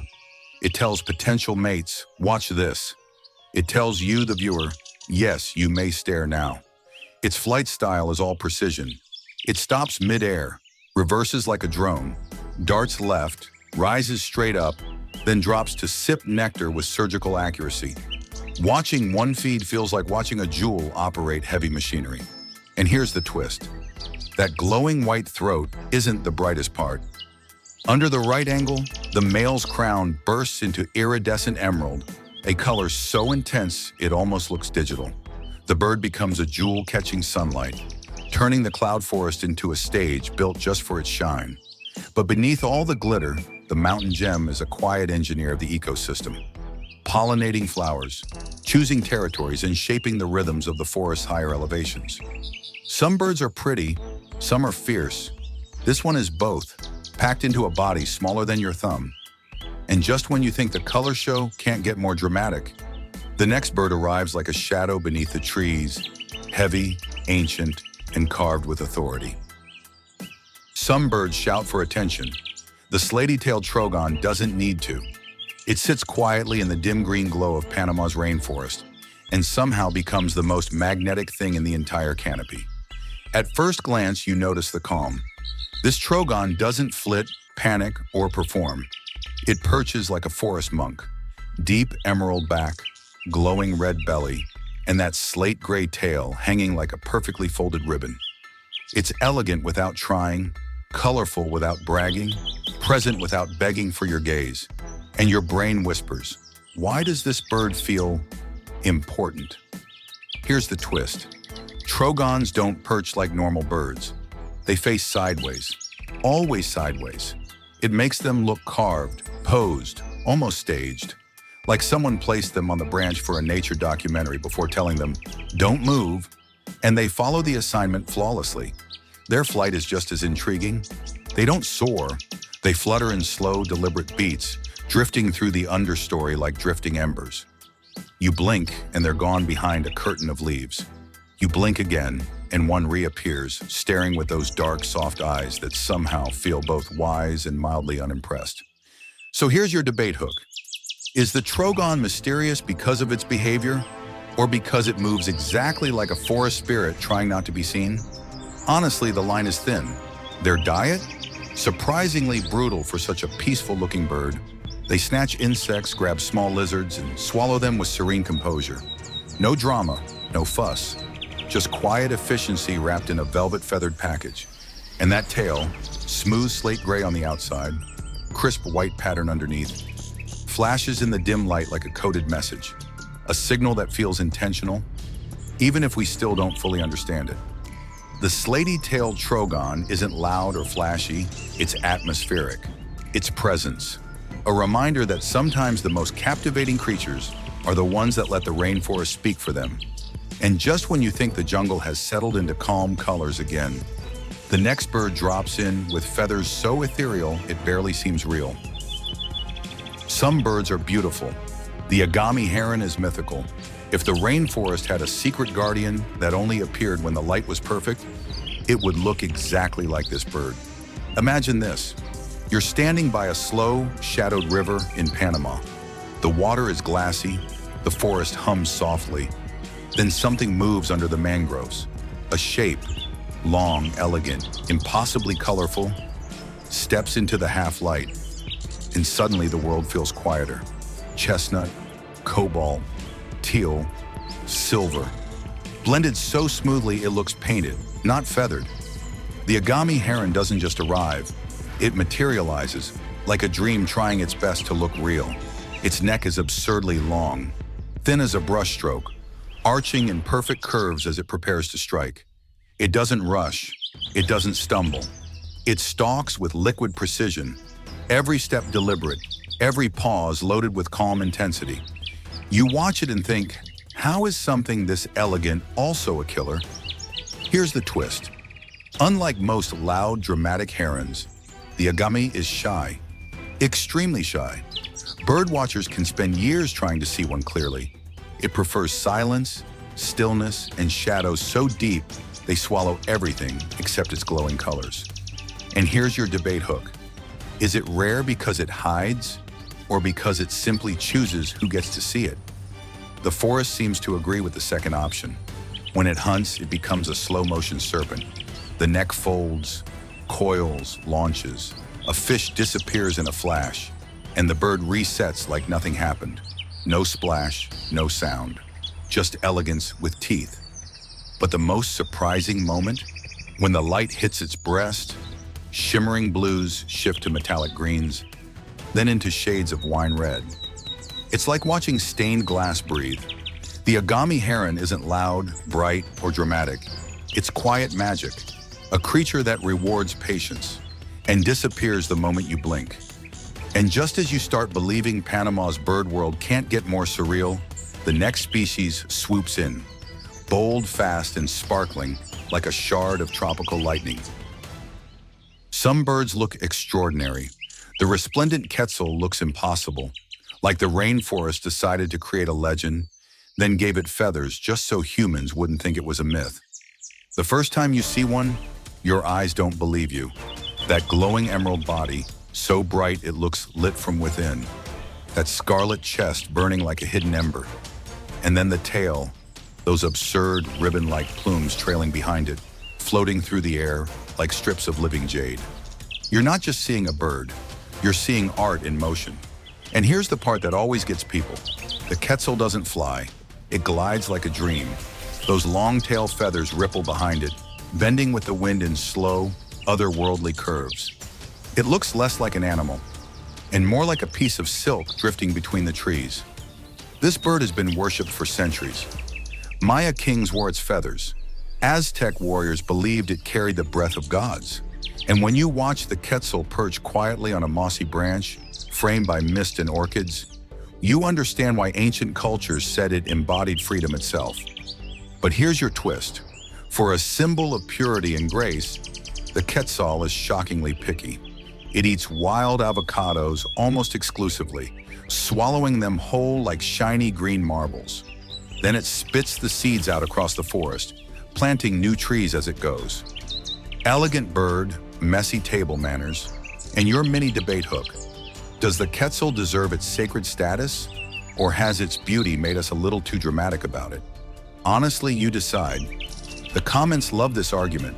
It tells potential mates, watch this. It tells you, the viewer, yes, you may stare now. Its flight style is all precision. It stops mid-air, reverses like a drone, darts left, rises straight up, then drops to sip nectar with surgical accuracy. Watching one feed feels like watching a jewel operate heavy machinery. And here's the twist. That glowing white throat isn't the brightest part. Under the right angle, the male's crown bursts into iridescent emerald, a color so intense it almost looks digital. The bird becomes a jewel-catching sunlight, turning the cloud forest into a stage built just for its shine. But beneath all the glitter, the mountain gem is a quiet engineer of the ecosystem, pollinating flowers, choosing territories, and shaping the rhythms of the forest's higher elevations. Some birds are pretty, some are fierce. This one is both, packed into a body smaller than your thumb. And just when you think the color show can't get more dramatic, the next bird arrives like a shadow beneath the trees, heavy, ancient, and carved with authority. Some birds shout for attention. The slaty-tailed trogon doesn't need to. It sits quietly in the dim green glow of Panama's rainforest and somehow becomes the most magnetic thing in the entire canopy. At first glance, you notice the calm. This trogon doesn't flit, panic, or perform. It perches like a forest monk, deep emerald back, glowing red belly, and that slate-gray tail hanging like a perfectly folded ribbon. It's elegant without trying, colorful without bragging, present without begging for your gaze. And your brain whispers, why does this bird feel important? Here's the twist. Trogons don't perch like normal birds. They face sideways, always sideways. It makes them look carved, posed, almost staged, like someone placed them on the branch for a nature documentary before telling them, don't move, and they follow the assignment flawlessly. Their flight is just as intriguing. They don't soar. They flutter in slow, deliberate beats, drifting through the understory like drifting embers. You blink, and they're gone behind a curtain of leaves. You blink again, and one reappears, staring with those dark, soft eyes that somehow feel both wise and mildly unimpressed. So here's your debate hook. Is the trogon mysterious because of its behavior, or because it moves exactly like a forest spirit trying not to be seen? Honestly, the line is thin. Their diet? Surprisingly brutal for such a peaceful-looking bird. They snatch insects, grab small lizards, and swallow them with serene composure. No drama, no fuss. Just quiet efficiency wrapped in a velvet-feathered package. And that tail, smooth slate gray on the outside, crisp white pattern underneath, flashes in the dim light like a coded message. A signal that feels intentional, even if we still don't fully understand it. The slaty-tailed trogon isn't loud or flashy, it's atmospheric. It's presence. A reminder that sometimes the most captivating creatures are the ones that let the rainforest speak for them. And just when you think the jungle has settled into calm colors again, the next bird drops in with feathers so ethereal it barely seems real. Some birds are beautiful. The agami heron is mythical. If the rainforest had a secret guardian that only appeared when the light was perfect, it would look exactly like this bird. Imagine this. You're standing by a slow, shadowed river in Panama. The water is glassy, the forest hums softly. Then something moves under the mangroves. A shape, long, elegant, impossibly colorful, steps into the half-light, and suddenly the world feels quieter. Chestnut, cobalt, teal, silver, blended so smoothly it looks painted, not feathered. The Agami heron doesn't just arrive, it materializes, like a dream trying its best to look real. Its neck is absurdly long, thin as a brushstroke, arching in perfect curves as it prepares to strike. It doesn't rush, it doesn't stumble. It stalks with liquid precision, every step deliberate, every pause loaded with calm intensity. You watch it and think, how is something this elegant also a killer? Here's the twist. Unlike most loud, dramatic herons, the Agami is shy, extremely shy. Birdwatchers can spend years trying to see one clearly. It prefers silence, stillness, and shadows so deep they swallow everything except its glowing colors. And here's your debate hook. Is it rare because it hides, or because it simply chooses who gets to see it? The forest seems to agree with the second option. When it hunts, it becomes a slow-motion serpent. The neck folds, coils, launches. A fish disappears in a flash, and the bird resets like nothing happened. No splash, no sound, just elegance with teeth. But the most surprising moment? When the light hits its breast, shimmering blues shift to metallic greens, then into shades of wine red. It's like watching stained glass breathe. The Agami heron isn't loud, bright, or dramatic. It's quiet magic, a creature that rewards patience and disappears the moment you blink. And just as you start believing Panama's bird world can't get more surreal, the next species swoops in, bold, fast, and sparkling like a shard of tropical lightning. Some birds look extraordinary. The resplendent quetzal looks impossible, like the rainforest decided to create a legend, then gave it feathers just so humans wouldn't think it was a myth. The first time you see one, your eyes don't believe you. That glowing emerald body, so bright it looks lit from within. That scarlet chest burning like a hidden ember. And then the tail, those absurd ribbon-like plumes trailing behind it, floating through the air like strips of living jade. You're not just seeing a bird, you're seeing art in motion. And here's the part that always gets people. The quetzal doesn't fly, it glides like a dream. Those long tail feathers ripple behind it, bending with the wind in slow, otherworldly curves. It looks less like an animal, and more like a piece of silk drifting between the trees. This bird has been worshipped for centuries. Maya kings wore its feathers. Aztec warriors believed it carried the breath of gods. And when you watch the quetzal perch quietly on a mossy branch, framed by mist and orchids, you understand why ancient cultures said it embodied freedom itself. But here's your twist. For a symbol of purity and grace, the quetzal is shockingly picky. It eats wild avocados almost exclusively, swallowing them whole like shiny green marbles. Then it spits the seeds out across the forest, planting new trees as it goes. Elegant bird, messy table manners, and your mini debate hook. Does the quetzal deserve its sacred status, or has its beauty made us a little too dramatic about it? Honestly, you decide. The comments love this argument.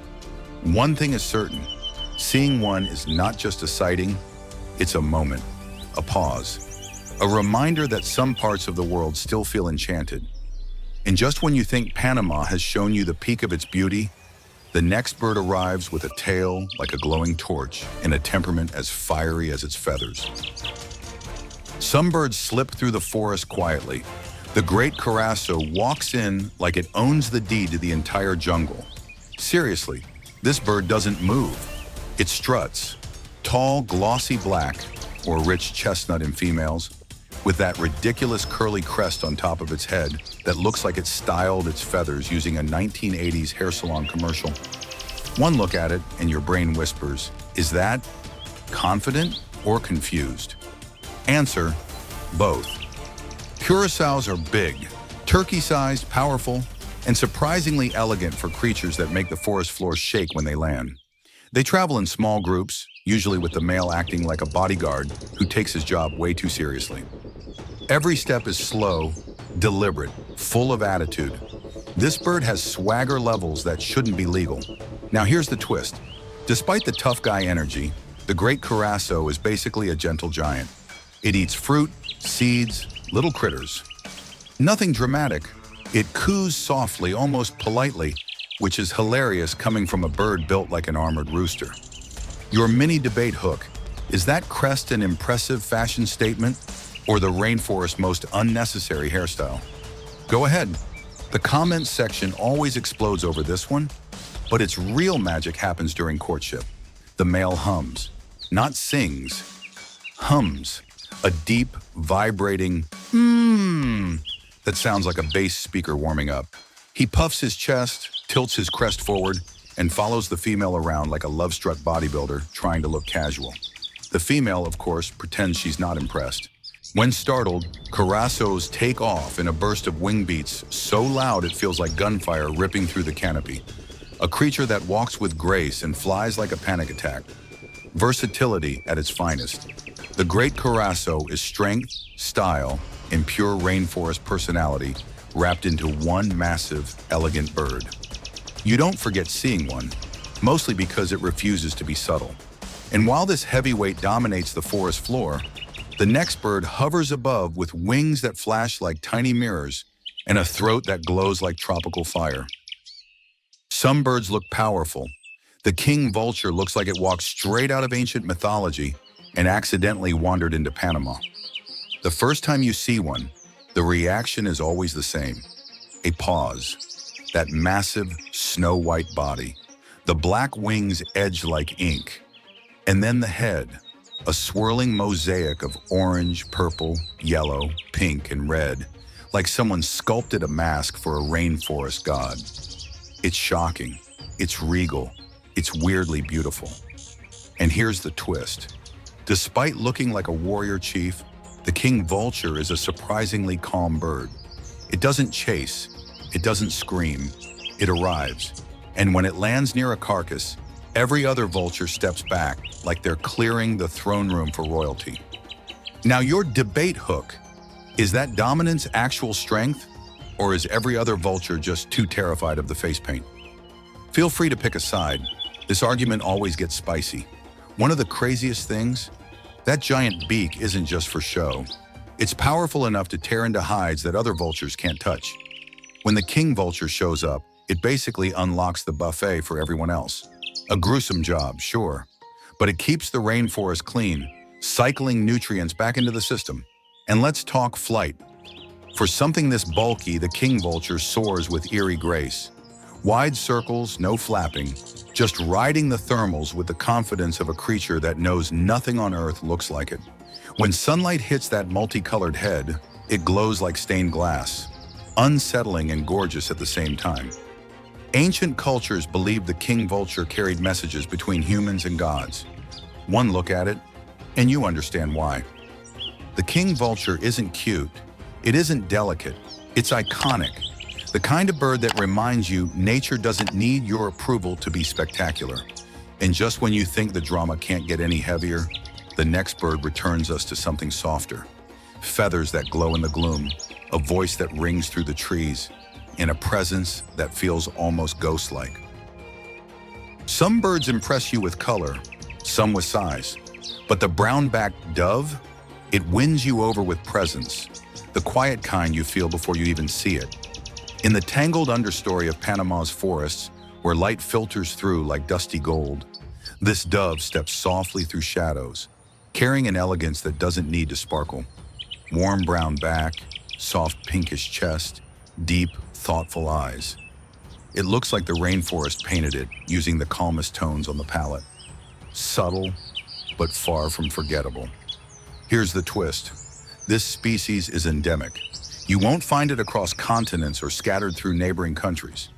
One thing is certain, seeing one is not just a sighting, it's a moment, a pause, a reminder that some parts of the world still feel enchanted. And just when you think Panama has shown you the peak of its beauty, the next bird arrives with a tail like a glowing torch and a temperament as fiery as its feathers. Some birds slip through the forest quietly. The great Carasso walks in like it owns the deed to the entire jungle. Seriously, this bird doesn't move. It struts, tall, glossy black, or rich chestnut in females, with that ridiculous curly crest on top of its head that looks like it styled its feathers using a 1980s hair salon commercial. One look at it and your brain whispers, is that confident or confused? Answer, both. Curaçaos are big, turkey-sized, powerful, and surprisingly elegant for creatures that make the forest floor shake when they land. They travel in small groups, usually with the male acting like a bodyguard who takes his job way too seriously. Every step is slow, deliberate, full of attitude. This bird has swagger levels that shouldn't be legal. Now here's the twist. Despite the tough guy energy, the great curassow is basically a gentle giant. It eats fruit, seeds, little critters. Nothing dramatic. It coos softly, almost politely, which is hilarious coming from a bird built like an armored rooster. Your mini debate hook, is that crest an impressive fashion statement or the rainforest's most unnecessary hairstyle? Go ahead. The comments section always explodes over this one, but its real magic happens during courtship. The male hums, not sings, hums, a deep, vibrating that sounds like a bass speaker warming up. He puffs his chest, tilts his crest forward, and follows the female around like a love-struck bodybuilder trying to look casual. The female, of course, pretends she's not impressed. When startled, curassows take off in a burst of wing beats so loud it feels like gunfire ripping through the canopy. A creature that walks with grace and flies like a panic attack. Versatility at its finest. The great curassow is strength, style, and pure rainforest personality wrapped into one massive, elegant bird. You don't forget seeing one, mostly because it refuses to be subtle. And while this heavyweight dominates the forest floor, the next bird hovers above with wings that flash like tiny mirrors and a throat that glows like tropical fire. Some birds look powerful. The king vulture looks like it walked straight out of ancient mythology and accidentally wandered into Panama. The first time you see one, the reaction is always the same. A pause. That massive, snow-white body. The black wings edge like ink. And then the head, a swirling mosaic of orange, purple, yellow, pink, and red, like someone sculpted a mask for a rainforest god. It's shocking. It's regal. It's weirdly beautiful. And here's the twist. Despite looking like a warrior chief, the king vulture is a surprisingly calm bird. It doesn't chase. It doesn't scream. It arrives. And when it lands near a carcass, every other vulture steps back like they're clearing the throne room for royalty. Now your debate hook, is that dominance actual strength, or is every other vulture just too terrified of the face paint? Feel free to pick a side. This argument always gets spicy. One of the craziest things, that giant beak isn't just for show. It's powerful enough to tear into hides that other vultures can't touch. When the king vulture shows up, it basically unlocks the buffet for everyone else. A gruesome job, sure, but it keeps the rainforest clean, cycling nutrients back into the system. And let's talk flight. For something this bulky, the king vulture soars with eerie grace. Wide circles, no flapping, just riding the thermals with the confidence of a creature that knows nothing on Earth looks like it. When sunlight hits that multicolored head, it glows like stained glass, unsettling and gorgeous at the same time. Ancient cultures believed the king vulture carried messages between humans and gods. One look at it, and you understand why. The king vulture isn't cute, it isn't delicate, it's iconic. The kind of bird that reminds you nature doesn't need your approval to be spectacular. And just when you think the drama can't get any heavier, the next bird returns us to something softer. Feathers that glow in the gloom, a voice that rings through the trees, and a presence that feels almost ghost-like. Some birds impress you with color, some with size. But the brown-backed dove, it wins you over with presence, the quiet kind you feel before you even see it. In the tangled understory of Panama's forests, where light filters through like dusty gold, this dove steps softly through shadows, carrying an elegance that doesn't need to sparkle. Warm brown back, soft pinkish chest, deep, thoughtful eyes. It looks like the rainforest painted it, using the calmest tones on the palette. Subtle, but far from forgettable. Here's the twist. This species is endemic. You won't find it across continents or scattered through neighboring countries.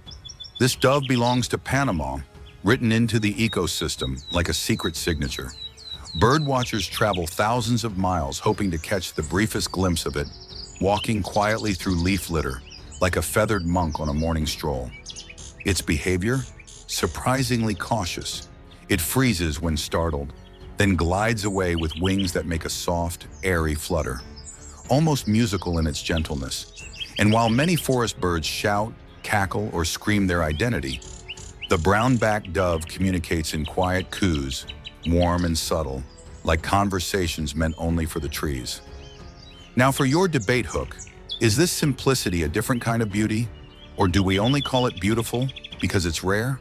This dove belongs to Panama, written into the ecosystem like a secret signature. Birdwatchers travel thousands of miles hoping to catch the briefest glimpse of it, walking quietly through leaf litter, like a feathered monk on a morning stroll. Its behavior? Surprisingly cautious. It freezes when startled, then glides away with wings that make a soft, airy flutter, almost musical in its gentleness. And while many forest birds shout, cackle, or scream their identity, the brown-backed dove communicates in quiet coos, warm and subtle, like conversations meant only for the trees. Now for your debate hook, is this simplicity a different kind of beauty? Or do we only call it beautiful because it's rare?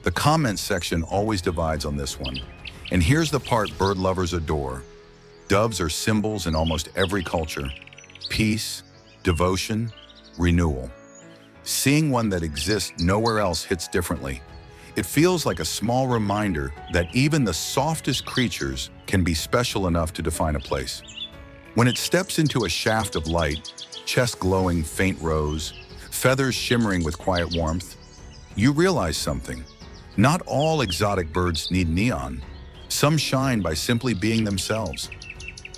The comments section always divides on this one. And here's the part bird lovers adore. Doves are symbols in almost every culture. Peace, devotion, renewal. Seeing one that exists nowhere else hits differently. It feels like a small reminder that even the softest creatures can be special enough to define a place. When it steps into a shaft of light, chest glowing faint rose, feathers shimmering with quiet warmth, you realize something. Not all exotic birds need neon. Some shine by simply being themselves.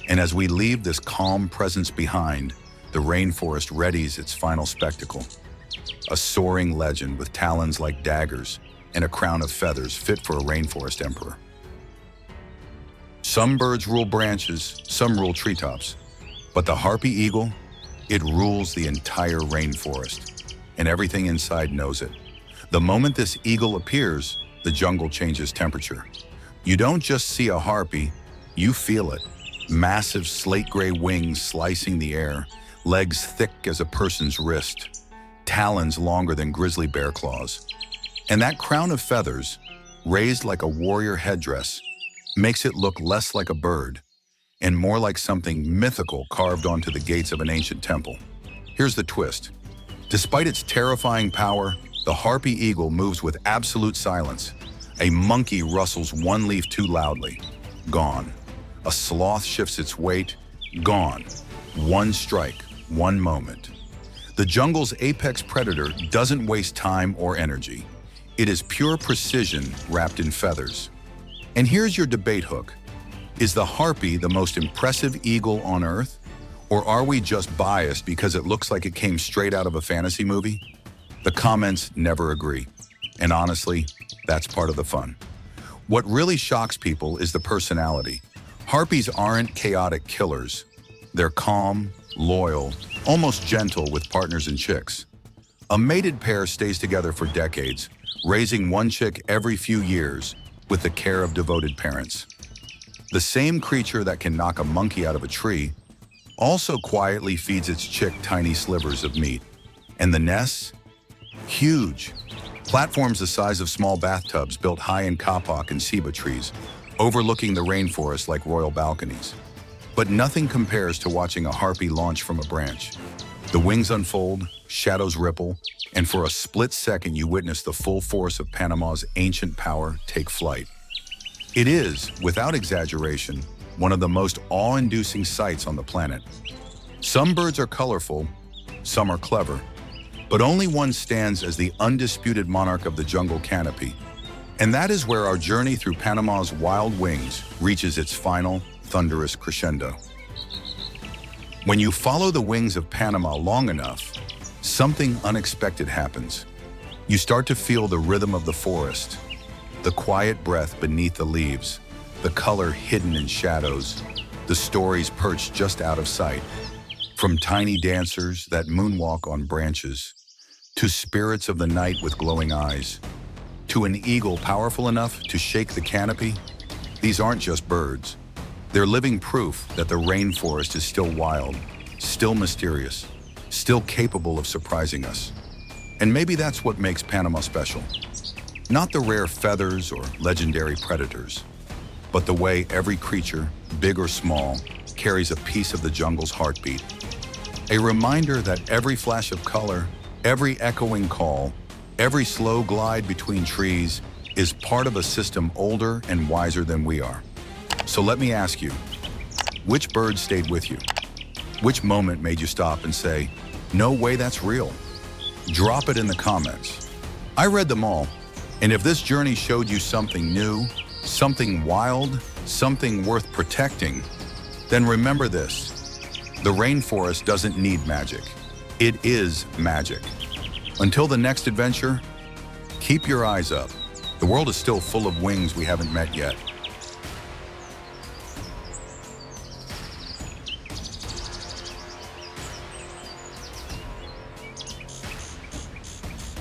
And as we leave this calm presence behind, the rainforest readies its final spectacle. A soaring legend with talons like daggers and a crown of feathers fit for a rainforest emperor. Some birds rule branches, some rule treetops. But the harpy eagle, it rules the entire rainforest, and everything inside knows it. The moment this eagle appears, the jungle changes temperature. You don't just see a harpy, you feel it. Massive slate-gray wings slicing the air, legs thick as a person's wrist, talons longer than grizzly bear claws. And that crown of feathers, raised like a warrior headdress, makes it look less like a bird and more like something mythical carved onto the gates of an ancient temple. Here's the twist. Despite its terrifying power, the harpy eagle moves with absolute silence. A monkey rustles one leaf too loudly. Gone. A sloth shifts its weight. Gone. One strike, one moment. The jungle's apex predator doesn't waste time or energy. It is pure precision wrapped in feathers. And here's your debate hook. Is the harpy the most impressive eagle on Earth? Or are we just biased because it looks like it came straight out of a fantasy movie? The comments never agree. And honestly, that's part of the fun. What really shocks people is the personality. Harpies aren't chaotic killers. They're calm, loyal, almost gentle with partners and chicks. A mated pair stays together for decades, raising one chick every few years with the care of devoted parents. The same creature that can knock a monkey out of a tree also quietly feeds its chick tiny slivers of meat. And the nests? Huge. Platforms the size of small bathtubs built high in kapok and ceiba trees, overlooking the rainforest like royal balconies. But nothing compares to watching a harpy launch from a branch. The wings unfold, shadows ripple, and for a split second you witness the full force of Panama's ancient power take flight. It is, without exaggeration, one of the most awe-inducing sights on the planet. Some birds are colorful, some are clever, but only one stands as the undisputed monarch of the jungle canopy. And that is where our journey through Panama's wild wings reaches its final, thunderous crescendo. When you follow the wings of Panama long enough, something unexpected happens. You start to feel the rhythm of the forest, the quiet breath beneath the leaves, the color hidden in shadows, the stories perched just out of sight. From tiny dancers that moonwalk on branches, to spirits of the night with glowing eyes, to an eagle powerful enough to shake the canopy, these aren't just birds. They're living proof that the rainforest is still wild, still mysterious, still capable of surprising us. And maybe that's what makes Panama special. Not the rare feathers or legendary predators, but the way every creature, big or small, carries a piece of the jungle's heartbeat. A reminder that every flash of color, every echoing call, every slow glide between trees is part of a system older and wiser than we are. So let me ask you, which bird stayed with you? Which moment made you stop and say, no way that's real? Drop it in the comments. I read them all, and if this journey showed you something new, something wild, something worth protecting, then remember this. The rainforest doesn't need magic. It is magic. Until the next adventure, keep your eyes up. The world is still full of wings we haven't met yet.